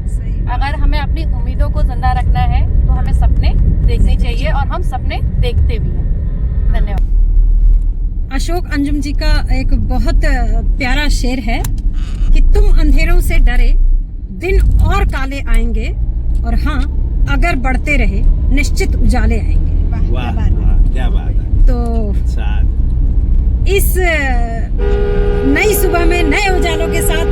अगर हमें अपनी उम्मीदों को जिंदा रखना है तो हमें सपने देखने चाहिए और हम सपने देखते भी हैं। धन्यवाद। अशोक अंजुम जी का एक बहुत प्यारा शेर है कि तुम अंधेरों से डरे दिन और काले आएंगे, और हाँ अगर बढ़ते रहे निश्चित उजाले आएंगे। वाह वाह, क्या बात है। तो इस नई सुबह में नए उजालों के साथ,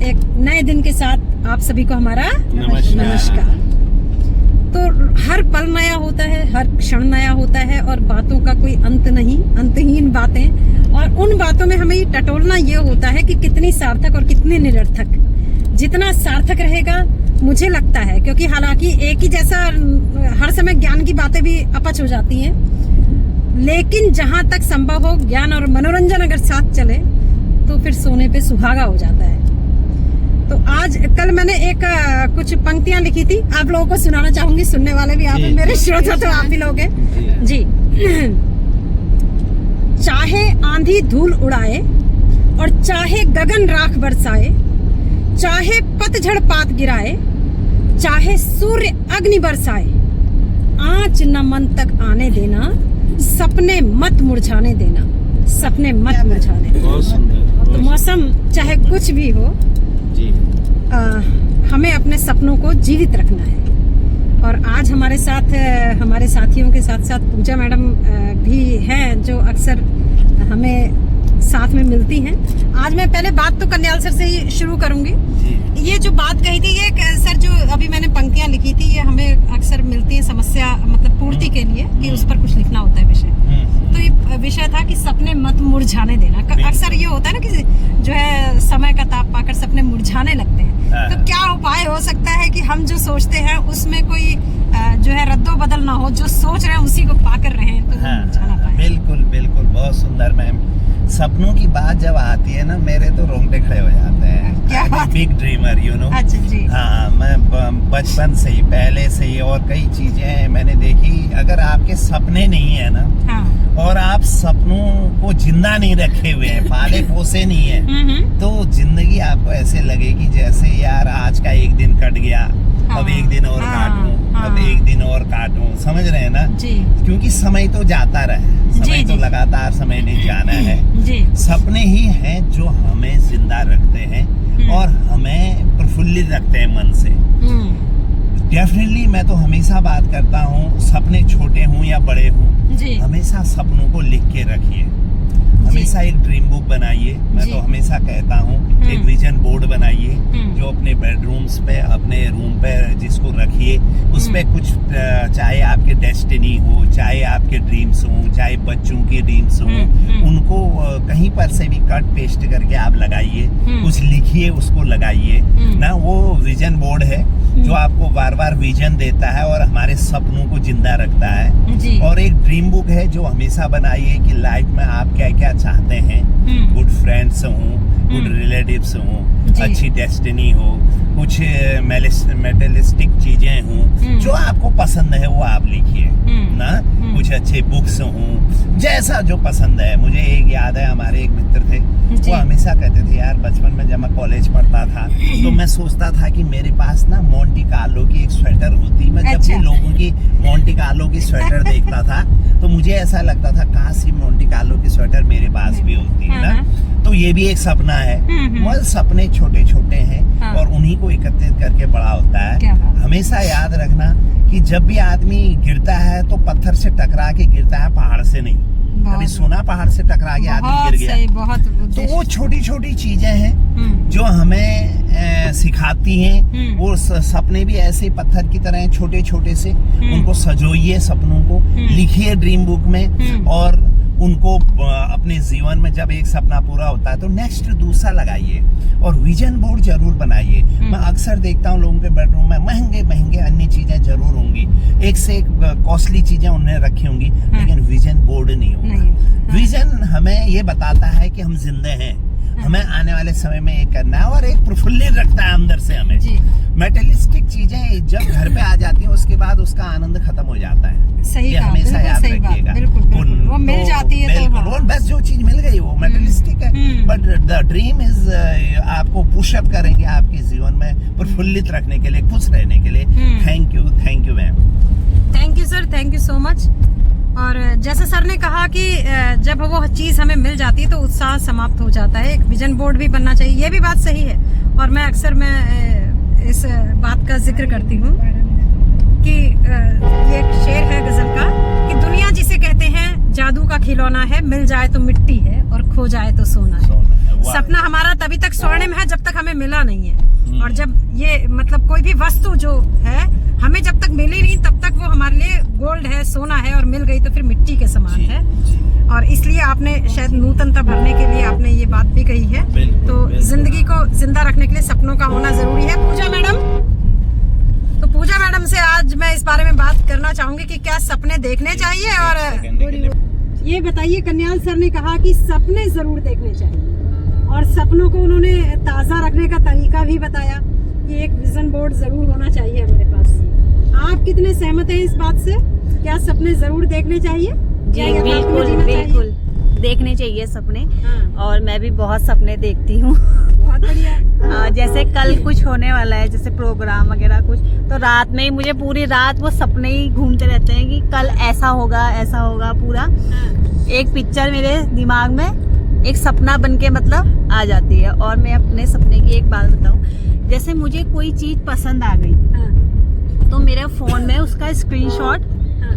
एक नए दिन के साथ आप सभी को हमारा नमस्कार। तो हर पल नया होता है, हर क्षण नया होता है, और बातों का कोई अंत नहीं, अंतहीन बातें। और उन बातों में हमें टटोलना ये होता है कि कितनी सार्थक और कितनी निरर्थक। जितना सार्थक रहेगा मुझे लगता है, क्योंकि हालांकि एक ही जैसा हर समय ज्ञान की बातें भी अपच हो जाती हैं, लेकिन जहां तक संभव हो ज्ञान और मनोरंजन अगर साथ चले तो फिर सोने पे सुहागा हो जाता है। तो आज कल मैंने एक कुछ पंक्तियां लिखी थी, आप लोगों को सुनाना चाहूंगी। सुनने वाले भी आप हैं, मेरे श्रोता तो आप ही लोग हैं जी। चाहे आंधी धूल उड़ाए और चाहे गगन राख बरसाए, चाहे पतझड़ पात गिराए, चाहे सूर्य अग्नि बरसाए, आंच न मन तक आने देना, सपने मत मुरझाने देना, सपने मत मुरझाने देना। बहुत सुंदर। तो मौसम चाहे कुछ भी हो जी, हमें अपने सपनों को जीवित रखना है। और आज हमारे साथ हमारे साथियों के साथ साथ पूजा मैडम भी हैं, जो अक्सर हमें साथ में मिलती हैं। आज मैं पहले बात तो कन्याल सर से ही शुरू करूंगी। ये जो बात कही थी, ये सर जो अभी मैंने पंक्तियां लिखी थी, ये हमें अक्सर मिलती है समस्या मतलब पूर्ति के लिए कि उस पर कुछ लिखना होता है विषय। तो ये विषय था कि सपने मत मुरझाने देना। अक्सर ये होता है ना कि जो है समय का ताप पाकर सपने मुरझाने लगते हैं। तो क्या उपाय हो सकता है कि हम जो सोचते हैं उसमें कोई जो है रद्दो बदल ना हो, जो सोच रहे हैं उसी को पाकर रहें, तो मुरझाना पाए। बिल्कुल बिल्कुल, बहुत सुंदर मैम। सपनों की बात जब आती है ना, मेरे तो रोंगटे खड़े हो जाते हैं। क्या बात? Big dreamer, you know. अच्छा जी। हाँ, मैं बचपन से ही, पहले से ही, और कई चीजें मैंने देखी। अगर आपके सपने नहीं है ना, हाँ। और आप सपनों को जिंदा नहीं रखे हुए हैं, पाले पोसे नहीं है, तो जिंदगी आपको ऐसे लगेगी जैसे यार आज का एक दिन कट गया, अब एक दिन और काटूं, अब एक दिन और काटूं, समझ रहे हैं ना जी। क्योंकि समय तो जाता रहे, समय तो लगातार समय नहीं जाना है जी। सपने ही हैं जो हमें जिंदा रखते हैं और हमें प्रफुल्लित रखते हैं मन से। डेफिनेटली मैं तो हमेशा बात करता हूँ, सपने छोटे हों या बड़े हों, हमेशा सपनों को लिख के रखिए। हमेशा एक ड्रीम बुक बनाइए। मैं तो हमेशा कहता हूँ एक विजन बोर्ड बनाइए, जो अपने बेडरूम्स पे, अपने रूम पे जिसको रखिए, उस पे कुछ, चाहे आपके डेस्टिनी हो, चाहे आपके ड्रीम्स हो, चाहे बच्चों के ड्रीम्स हो, उनको कहीं पर से भी कट पेस्ट करके आप लगाइए, कुछ लिखिए, उसको लगाइए ना। वो विजन बोर्ड है जो आपको बार बार विजन देता है और हमारे सपनों को जिंदा रखता है। और एक ड्रीम बुक है जो हमेशा बनाइए कि लाइफ में आप क्या क्या चाहते हैं। गुड फ्रेंड्स हों, गुड रिलेटिव्स हों, अच्छी डेस्टिनी हो, कुछ मेटेरियलिस्टिक चीजें हों, जो आपको पसंद है वो आप लिखिए ना। कुछ अच्छे बुक्स हों, जैसा जो पसंद है। मुझे एक याद है, हमारे एक मित्र थे, वो हमेशा कहते थे यार, बचपन में जब मैं कॉलेज पढ़ता था तो मैं सोचता था कि मेरे पास ना मोंटी कार्लो की एक स्वेटर होती। मैं जब भी लोगों की मोंटी कार्लो की स्वेटर देखता था तो मुझे ऐसा लगता था काश ये मोंटी कार्लो की स्वेटर मेरे पास भी होती है ना। तो ये भी एक सपना है। मतलब सपने छोटे छोटे हैं और उन्हीं को एकत्रित करके बड़ा होता है। हमेशा याद रखना कि जब भी आदमी गिरता है तो पत्थर से टकरा के गिरता है, पहाड़ से नहीं। कभी सुना पहाड़ से टकरा के आदमी गिर गया? तो वो छोटी छोटी चीजें हैं जो हमें सिखाती हैं। वो सपने भी ऐसे पत्थर की तरह छोटे छोटे से, उनको सजोइए, सपनों को लिखिए ड्रीम बुक में, और उनको अपने जीवन में जब एक सपना पूरा होता है तो नेक्स्ट दूसरा लगाइए। और विजन बोर्ड जरूर बनाइए। मैं अक्सर देखता हूँ लोगों के बेडरूम में महंगे महंगे अन्य चीजें जरूर होंगी, एक से एक कॉस्टली चीजें उन्हें रखी होंगी, लेकिन विजन बोर्ड नहीं होगा। विजन हमें ये बताता है कि हम जिंदे हैं, हमें आने वाले समय में ये करना है, और एक प्रफुल्लित रखता है अंदर से हमें। जी। मेटेलिस्टिक चीजें जब घर पे आ जाती हैं उसके बाद उसका आनंद खत्म हो जाता है। सही ये कहा, हमेशा बिल्कुल याद सही बात, रखिएगा। बिल्कुल, बिल्कुल। वो मिल जाती है तो बिल्कुल, हाँ। वो बस जो चीज मिल गई वो मेटेलिस्टिक है, बट द ड्रीम इज आपको पुशअप करेंगे आपके जीवन में प्रफुल्लित रखने के लिए, खुश रहने के लिए। Thank you ma'am. Thank you sir, thank you so much. और जैसे सर ने कहा कि जब वो चीज हमें मिल जाती है तो उत्साह समाप्त हो जाता है। एक विजन बोर्ड भी बनना चाहिए, ये भी बात सही है। और मैं अक्सर इस बात का जिक्र करती हूँ कि ये एक शेर है गजल का कि दुनिया जिसे कहते हैं जादू का खिलौना है, मिल जाए तो मिट्टी है और खो जाए तो सोना है। सपना हमारा तभी तक स्वर्णिम है जब तक हमें मिला नहीं है, और जब ये मतलब कोई भी वस्तु जो है हमें जब तक मिली नहीं तब तक वो हमारे लिए गोल्ड है, सोना है, और मिल गई तो फिर मिट्टी के समान है। और इसलिए आपने शायद नूतनता भरने के लिए आपने ये बात भी कही है। तो जिंदगी को जिंदा रखने के लिए सपनों का होना जरूरी है। पूजा मैडम, तो पूजा मैडम से आज मैं इस बारे में बात करना चाहूंगी कि क्या सपने देखने चाहिए। और ये बताइए, कन्याल सर ने कहा कि सपने जरूर देखने चाहिए, और सपनों को उन्होंने ताज़ा रखने का तरीका भी बताया कि एक विजन बोर्ड जरूर होना चाहिए हमारे पास। आप कितने सहमत हैं इस बात से? क्या सपने जरूर देखने चाहिए? जी बिल्कुल बिल्कुल, देखने चाहिए सपने। हाँ। और मैं भी बहुत सपने देखती हूँ। बहुत बढ़िया। जैसे कल कुछ होने वाला है, जैसे प्रोग्राम वगैरह कुछ, तो रात में ही मुझे पूरी रात वो सपने ही घूमते रहते हैं कि कल ऐसा होगा पूरा। हाँ। एक पिक्चर मेरे दिमाग में एक सपना बन के मतलब आ जाती है। और मैं अपने सपने की एक बात बताऊं, जैसे मुझे कोई चीज पसंद आ गई तो मेरे फोन में उसका स्क्रीनशॉट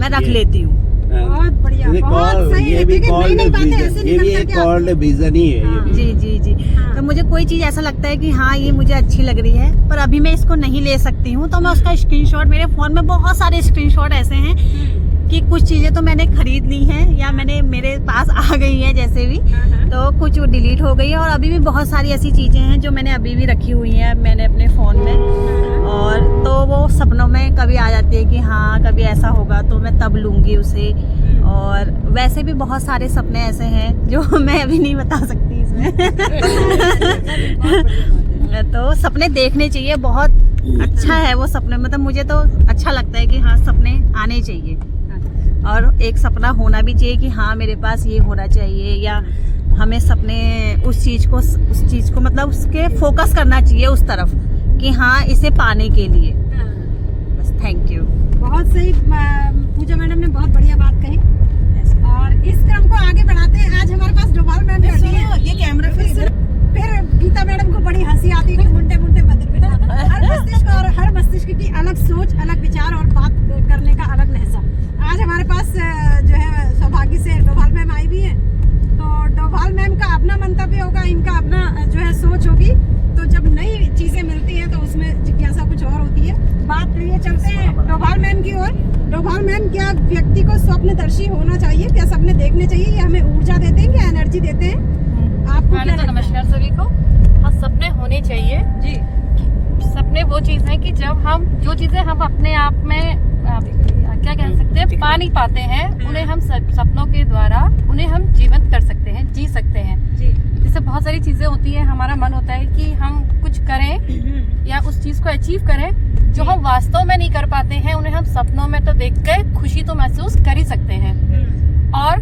मैं रख लेती हूँ। बहुत बढ़िया, बहुत सही। ये भी नई नई बातें ऐसे ये भी निकल एक करके कॉल्ड विजन ही है। ये भी। जी जी जी। हाँ। तो मुझे कोई चीज ऐसा लगता है कि हाँ ये मुझे अच्छी लग रही है पर अभी मैं इसको नहीं ले सकती हूँ, तो मैं उसका स्क्रीनशॉट, मेरे फोन में बहुत सारे स्क्रीनशॉट ऐसे हैं कि कुछ चीजें तो मैंने खरीद ली हैं या मेरे पास आ गई हैं जैसे भी, तो कुछ वो डिलीट हो गई है। और अभी भी बहुत सारी ऐसी चीजें हैं जो मैंने अभी भी रखी हुई हैं मैंने अपने फोन में, और तो वो सपनों में कभी आ जाती है कि हाँ कभी ऐसा होगा तो मैं तब लूंगी उसे। और वैसे भी बहुत सारे सपने ऐसे हैं जो मैं अभी नहीं बता सकती इसमें। तो सपने देखने चाहिए, बहुत अच्छा है वो सपने, मतलब मुझे तो अच्छा लगता है कि हाँ सपने आने चाहिए। और एक सपना होना भी चाहिए कि हाँ मेरे पास ये होना चाहिए, या हमें सपने उस चीज को मतलब उसके फोकस करना चाहिए उस तरफ कि हाँ इसे पाने के लिए। बस, थैंक यू। बहुत सही, पूजा मैडम ने बहुत बढ़िया बात कही। और इस क्रम को आगे बढ़ाते हैं। आज हमारे पास डोभाल मैम बैठी है। ये कैमरा फिर गीता मैडम को बड़ी हंसी आती है कि मुंडे हर मस्तिष्क की अलग सोच, अलग विचार और बात करने का अलग लहजा। आज हमारे पास जो है सौभाग्य से डोभाल मैम आई भी है, तो डोभाल मैम का अपना मंतव्य होगा, इनका अपना जो है सोच होगी। तो जब नई चीजें मिलती हैं तो उसमें जिज्ञासा कुछ और होती है। बात लिए चलते हैं डोभाल मैम की ओर। डोभाल मैम, क्या व्यक्ति को स्वप्नदर्शी होना चाहिए? क्या सपने देखने चाहिए? ये हमें ऊर्जा देते हैं, क्या एनर्जी देते हैं? आपको क्या लगता है? नमस्कार सभी को। हाँ, सपने होने चाहिए जी। सपने वो चीज है कि जब हम जो चीजें हम अपने आप में क्या कह सकते हैं पा नहीं पाते हैं, उन्हें हम सपनों के द्वारा उन्हें हम जीवंत कर सकते हैं, जी सकते हैं। जी। जैसे बहुत सारी चीजें होती है, हमारा मन होता है कि हम कुछ करें या उस चीज को अचीव करें जो हम वास्तव में नहीं कर पाते हैं, उन्हें हम सपनों में तो देख कर खुशी तो महसूस कर ही सकते हैं। और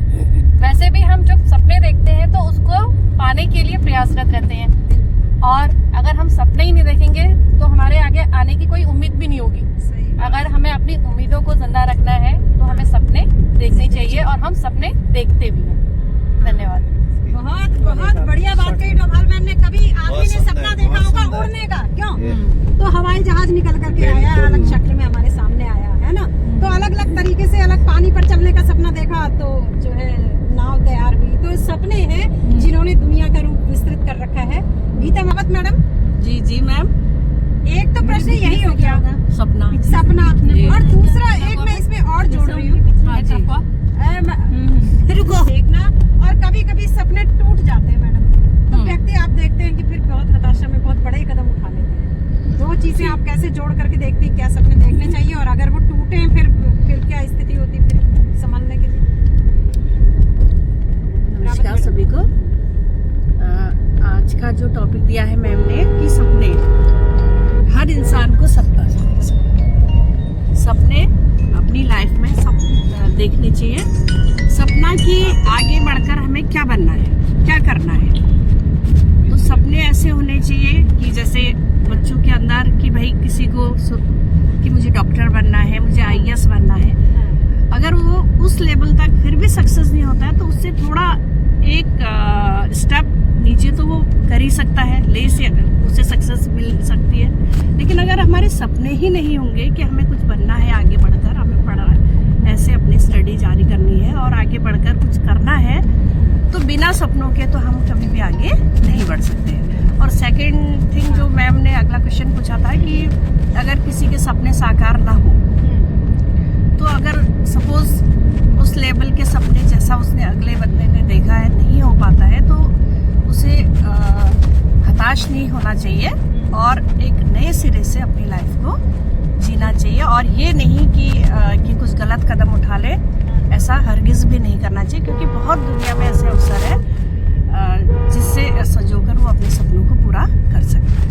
वैसे भी हम जब सपने देखते हैं तो उसको पाने के लिए प्रयासरत रहते हैं, और अगर हम सपने ही नहीं देखेंगे तो हमारे आगे आने की कोई उम्मीद भी नहीं होगी। अगर हमें अपनी उम्मीदों को जिंदा रखना है तो हमें सपने देखने चाहिए, और हम सपने देखते भी हैं। धन्यवाद। बहुत बहुत बढ़िया बात कही डोभाल मैम ने। कभी आदमी ने सपना देखा होगा उड़ने का, क्यों? तो हवाई जहाज निकल करके आया, अलग शक्ल में हमारे सामने आया है ना। तो अलग अलग तरीके से, अलग पानी पर चलने का सपना देखा तो जो है नाव तैयार हुई। तो सपने हैं जिन्होंने दुनिया का रूप विस्तृत कर रखा है। गीता मावत मैडम। जी जी मैम। एक तो प्रश्न यही हो गया सपना और दूसरा एक मैं इसमें और जोड़ रही हूँ, रुको देखना। और कभी कभी सपने टूट जाते हैं मैडम, तो व्यक्ति आप देखते हैं कि फिर बहुत हताशा में बहुत बड़े कदम उठा लेते हैं। दो चीजें आप कैसे जोड़ करके देखते हैं? क्या सपने देखने चाहिए, और अगर वो टूटे फिर क्या स्थिति होती फिर संभालने के लिए? नमस्कार सभी को। आज का का जो टॉपिक दिया है मैम ने कि सपने, हर इंसान को सपने अपनी लाइफ में सब देखने चाहिए। सपना कि आगे बढ़कर हमें क्या बनना है, क्या करना है। तो सपने ऐसे होने चाहिए कि जैसे बच्चों के अंदर कि भाई किसी को कि मुझे डॉक्टर बनना है, मुझे IAS बनना है। अगर वो उस लेवल तक फिर भी सक्सेस नहीं होता है तो उससे थोड़ा एक स्टेप नीचे तो वो कर ही सकता है, ले से उसे सक्सेस मिल सकती है। लेकिन अगर हमारे सपने ही नहीं होंगे कि हमें कुछ बनना है, आगे बढ़कर हमें पढ़ा ऐसे अपनी स्टडी जारी करनी है और आगे बढ़कर कुछ करना है, तो बिना सपनों के तो हम कभी भी आगे नहीं बढ़ सकते। और सेकंड थिंग जो मैम ने अगला क्वेश्चन पूछा था कि अगर किसी के सपने साकार ना हो, तो अगर सपोज उस लेवल के सपने जैसा उसने अगले बंदे ने देखा है नहीं हो पाता है, तो उसे हताश नहीं होना चाहिए और एक नए सिरे से अपनी लाइफ को जीना चाहिए। और ये नहीं कि कुछ गलत कदम उठा ले, ऐसा हरगिज भी नहीं करना चाहिए, क्योंकि बहुत दुनिया में ऐसे अवसर है जिससे संजोकर वो अपने सपनों को पूरा कर सकते हैं।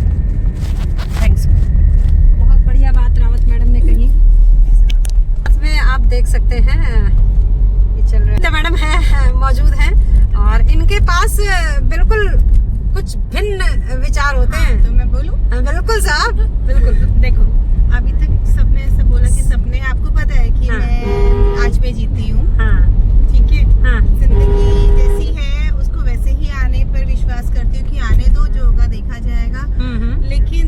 थैंक्स। बहुत बढ़िया बात रावत मैडम ने कही। इसमें आप देख सकते हैं ये चल रहा है, मैडम है मौजूद हैं और इनके पास बिल्कुल कुछ भिन्न विचार होते हैं। तो मैं बोलूं? बिल्कुल साहब, बिल्कुल। देखो, अभी तक सबने ऐसा बोला कि सपने, आपको पता है कि मैं आज में जीती हूँ, ठीक है। जिंदगी जैसी है उसको वैसे ही आने पर विश्वास करती हूँ कि आने दो, जो होगा देखा जाएगा। लेकिन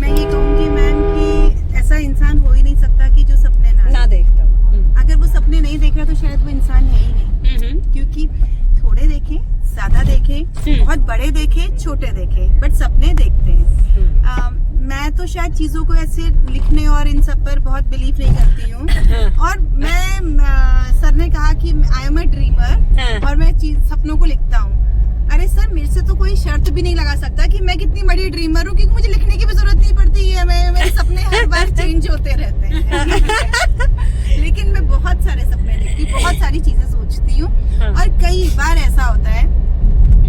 मैं ये कहूँगी मैम कि ऐसा इंसान हो ही नहीं सकता कि जो सपने ना देखता। अगर वो सपने नहीं देख रहा तो शायद वो इंसान है ही नहीं, क्योंकि थोड़े देखें, ज्यादा देखें, बहुत बड़े देखें, छोटे देखें, बट सपने देखते हैं। मैं तो शायद चीजों को ऐसे लिखने और इन सब पर बहुत बिलीव नहीं करती हूँ। और मैं सर ने कहा कि आई एम अ ड्रीमर और मैं सपनों को लिखता हूँ। अरे सर, मेरे से तो कोई शर्त भी नहीं लगा सकता कि मैं कितनी बड़ी ड्रीमर हूँ, क्योंकि मुझे लिखने की भी जरूरत नहीं पड़ती है। मेरे सपने हर बार चेंज होते रहते हैं। लेकिन मैं बहुत सारे सपने देखती हूँ, बहुत सारी चीजें सोचती हूँ और कई बार ऐसा होता है,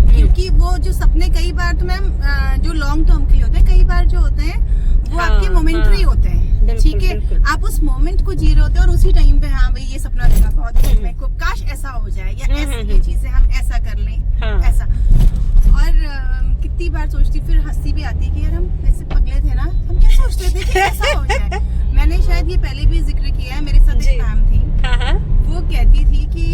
क्योंकि वो जो सपने कई बार तो मैम जो लॉन्ग टर्म के लिए होते हैं, कई बार जो होते हैं वो आपके मोमेंट्री होते हैं, ठीक है। आप उस मोमेंट को जी रहे होते हैं और उसी टाइम पे हाँ भाई ये सपना देखा बहुत मेरे को, काश ऐसा हो जाए या ऐसी ये चीजें हम ऐसा कर लें, ऐसा। और कितनी बार सोचती, फिर हंसी भी आती है कि यार हम ऐसे पगले थे ना, हम क्या सोच रहे थे कि ऐसा हो जाए। मैंने शायद ये पहले भी जिक्र किया है, मेरे साथ एक मैम थी, वो कहती थी कि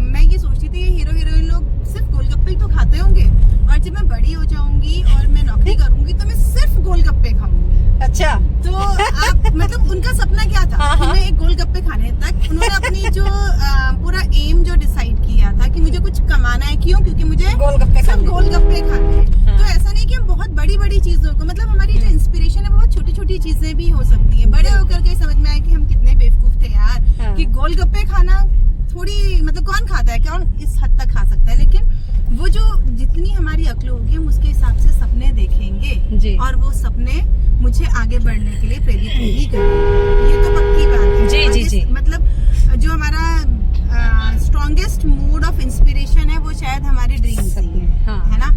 मैं ये सोचती थी हीरो हीरोइन लोग सिर्फ गोलगप्पे तो खाते होंगे और जब मैं बड़ी हो जाऊंगी और मैं नौकरी करूंगी तो मैं सिर्फ गोलगप्पे खाऊंगी। अच्छा, तो आप मतलब उनका सपना क्या था कि मैं एक गोलगप्पे खाने तक उन्होंने अपनी जो पूरा एम जो डिसाइड किया था कि मुझे कुछ कमाना है, क्यों? क्योंकि मुझे गोलगप्पे खाने हैं। तो ऐसा नहीं कि हम बहुत बड़ी बड़ी चीजों को, मतलब हमारी जो इंस्पिरेशन है बहुत छोटी छोटी चीजें भी हो सकती है। बड़े होकर के समझ में आया कि हम कितने बेवकूफ थे यार, कि गोलगप्पे खाना थोड़ी, मतलब कौन खाता है, कौन इस हद तक खा सकता है। लेकिन वो जो जितनी हमारी अक्ल होगी हम उसके हिसाब से सपने देखेंगे और वो सपने मुझे आगे बढ़ने के लिए प्रेरित ही करेंगे, ये तो पक्की बात है। जी। मतलब जो हमारा स्ट्रॉन्गेस्ट मूड ऑफ इंस्पिरेशन है वो शायद हमारे ड्रीम्स ही है ना।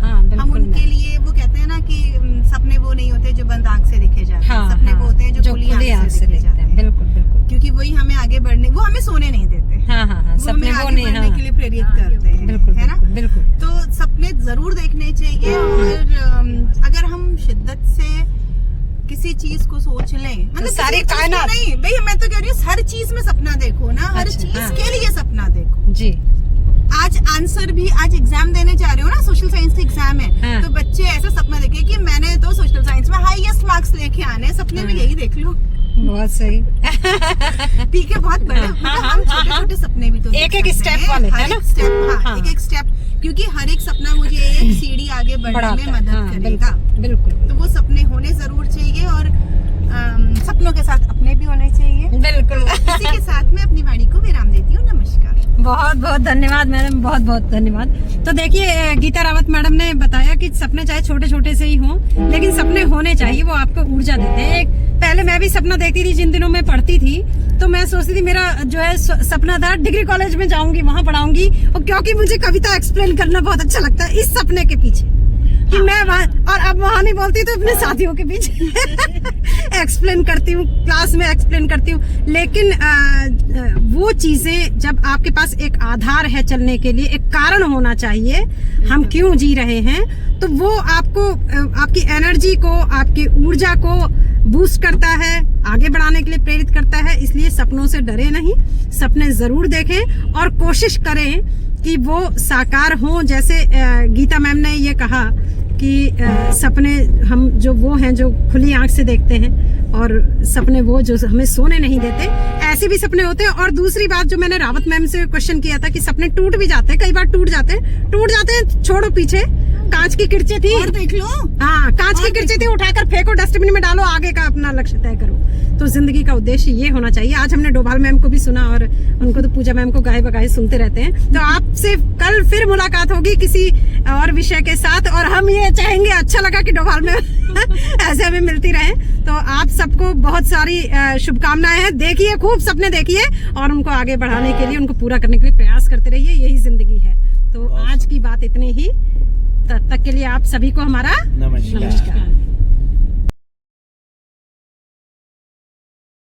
हम उनके लिए, वो कहते हैं ना कि सपने वो नहीं होते जो बंद आँख से देखे जाते हैं, सपने वो होते हैं जो खुली आँख से देखे जाते हैं। बिल्कुल, क्योंकि वही हमें आगे बढ़ने, वो हमें सोने नहीं देते, सपने आगे बढ़ने के लिए प्रेरित करते हैं, है ना। बिल्कुल। तो सपने जरूर देखने चाहिए और अगर हम शिद्दत से किसी चीज को सोच लें, मतलब सारी कायनात नहीं भाई, मैं तो कह रही हूँ हर चीज में सपना देखो ना, हर चीज के लिए सपना देखो जी। आज आंसर भी, आज एग्जाम देने जा रहे हो ना, सोशल साइंस का एग्जाम है, तो बच्चे ऐसा सपना देखे कि मैंने तो सोशल साइंस में हाईएस्ट मार्क्स लेके आने, सपने में यही देख लो। बहुत सही। ठीक है, बहुत बड़े, मतलब हम छोटे छोटे सपने भी तो एक स्टेप वाले, है ना? एक स्टेप, क्योंकि हर एक सपना मुझे एक सीढ़ी आगे बढ़ने में मदद करेगा। बिल्कुल। तो वो सपने होने जरूर चाहिए और सपनों के साथ अपने भी होने चाहिए। बिल्कुल। इसी के साथ मैं अपनी वाणी को विराम देती हूँ। नमस्कार। बहुत बहुत धन्यवाद मैडम, बहुत बहुत धन्यवाद। तो देखिए, गीता रावत मैडम ने बताया कि सपने चाहे छोटे छोटे से ही हों, लेकिन सपने होने चाहिए, वो आपको ऊर्जा देते हैं। पहले मैं भी सपना देखती थी, जिन दिनों में पढ़ती थी तो मैं सोचती थी मेरा जो है सपना था डिग्री कॉलेज में जाऊंगी, वहां पढ़ाऊंगी, और क्योंकि मुझे कविता एक्सप्लेन करना बहुत अच्छा लगता है, इस सपने के पीछे कि मैं वहाँ, और अब वहाँ नहीं बोलती तो अपने साथियों के बीच एक्सप्लेन करती हूँ, क्लास में एक्सप्लेन करती हूँ। लेकिन वो चीजें जब आपके पास एक आधार है चलने के लिए, एक कारण होना चाहिए हम क्यों जी रहे हैं, तो वो आपको आपकी एनर्जी को, आपकी ऊर्जा को बूस्ट करता है, आगे बढ़ाने के लिए प्रेरित करता है। इसलिए सपनों से डरे नहीं, सपने जरूर देखें और कोशिश करें कि वो साकार हों। जैसे गीता मैम ने ये कहा कि सपने हम जो वो हैं जो खुली आंख से देखते हैं, और सपने वो जो हमें सोने नहीं देते, ऐसे भी सपने होते हैं। और दूसरी बात जो मैंने रावत मैम से क्वेश्चन किया था कि सपने टूट भी जाते हैं, कई बार टूट जाते हैं, छोड़ो पीछे, कांच की किरचे थी और देख लो, हाँ कांच की किरचे थी, उठाकर फेंको, डस्टबिन में डालो, आगे का अपना लक्ष्य तय करो। तो जिंदगी का उद्देश्य ये होना चाहिए। आज हमने डोभाल मैम को भी सुना, और उनको तो पूजा मैम को गाए बगाए सुनते रहते हैं। तो आपसे कल फिर मुलाकात होगी किसी और विषय के साथ, और हम ये चाहेंगे, अच्छा लगा कि डोभाल मैम ऐसे हमें मिलती रहे। तो आप सबको बहुत सारी शुभकामनाएं हैं। देखिए, खूब सपने देखिए और उनको आगे बढ़ाने के लिए, उनको पूरा करने के लिए प्रयास करते रहिए, यही जिंदगी है। तो आज की बात इतनी ही, तब तक के लिए आप सभी को हमारा नमस्कार।